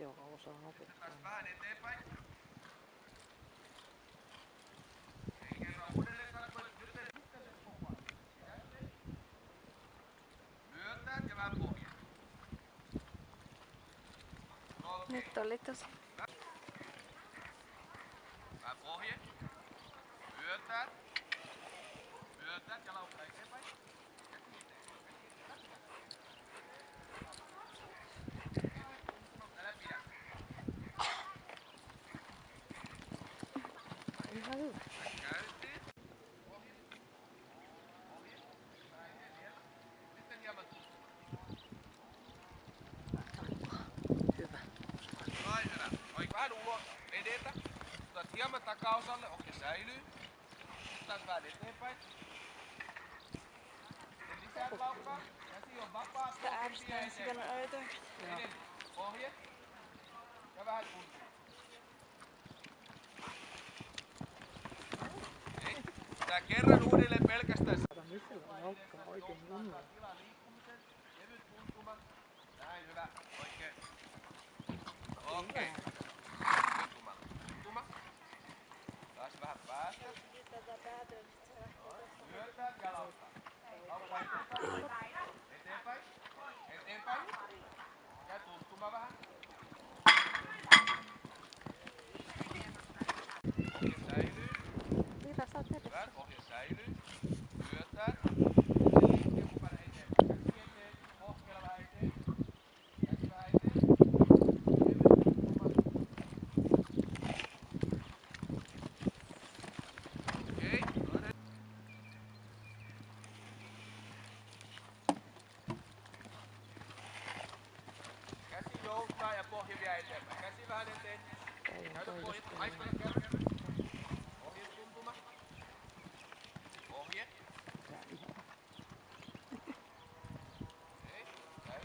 joka osaa opettaa. Vähän eteenpäin. Ei kerran uudelleen katsoa, nyt ei pikkasen koko ajan. Myöntää ja vähän pohjaa. Nyt oli tosi. Vähän pohje. Myöntää. Myöntää ja laukkaa eteenpäin. Älä pidä. Ihan hyvä. Käyntiin. Pohje. Pohje. Vähän eteen vielä. Sitten hieman Hyvä. Ai hyvä. Oik vähän ulos edetä. Otat hieman takaosalle. Okei, säilyy. Otat vähän eteenpäin. Sitten lisää laukkaa. Käsi on vapaa. Sitä ärsyttää sikana aitoa. Edelleen. Pohje. Ja vähän kuntia. Tää kerran uudelleen pelkästään. Missä laukkaa oikein kunnolla? Tilaa liikkumisen. Kevyt tuntuma. Näin hyvä. Oikein. Okei. Tuntuma. Tuntuma. Taas vähän päästä. Myöntää ja laukkaa. Laukkaa eteenpäin. Eteenpäin. Eteenpäin. Ja tuntuma vähän. Pohje säilyy. Mitä sä oot edessä? Hyvä. Pohje säilyy. Myöntää. Liikkeen mukana eteenpäin. Käsi eteen. Pohkeella vähän eteen. Käsi vähän eteen. Kevyt tuntuma. Okei. Toinen. Käsi joustaa ja pohje vie eteenpäin. Käsi vähän eteen. Käytä pohje. Aiskota kerran. Pohje tuntuma. Pohje. Okei. Käy.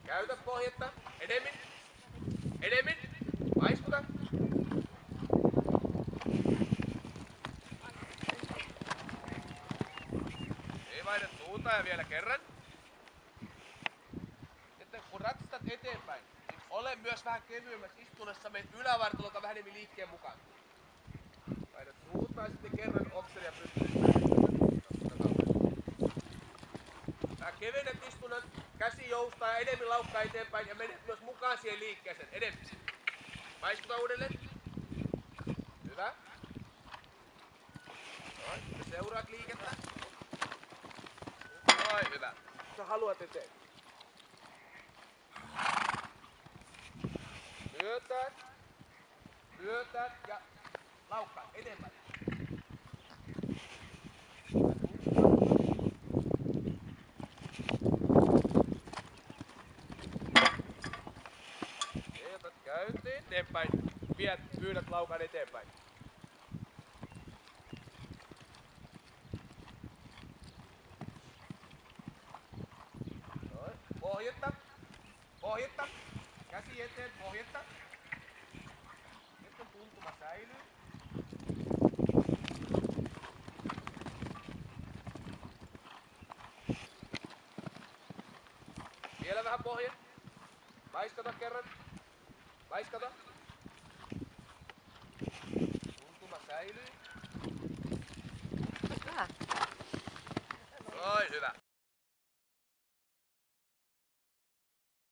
Käytä pohjetta. Edemmin. Edemmin. Paiskuta. Ei vaihda suuntaa ja vielä kerran. Sitten kun ratsastat eteenpäin, niin ole myös vähän kevyemmässä istunnossa. Menet ylävartalolta vähän enemmän liikkeen mukaan. Vaihdat suuntaa ja sitten kerran okseli ja pystyy. Vähän kevennät istunnon, käsi joustaa ja enemmän laukkaa eteenpäin ja menet myös mukaan siihen liikkeeseen. Edemmin. Paiskuta uudelleen. Hyvä. Noin, sitten seuraat liikettä. Noin, hyvä. Sä haluat eteen. Myöntää. Myöntää ja laukkaa eteenpäin. Otat käyntiin. Eteenpäin. Pyydät laukan eteenpäin. Noin. Pohjetta. Pohjetta. Käsi eteen. Pohjetta. Sitten tuntuma säilyy. Vielä vähän pohje. Paiskata kerran. Paiskata.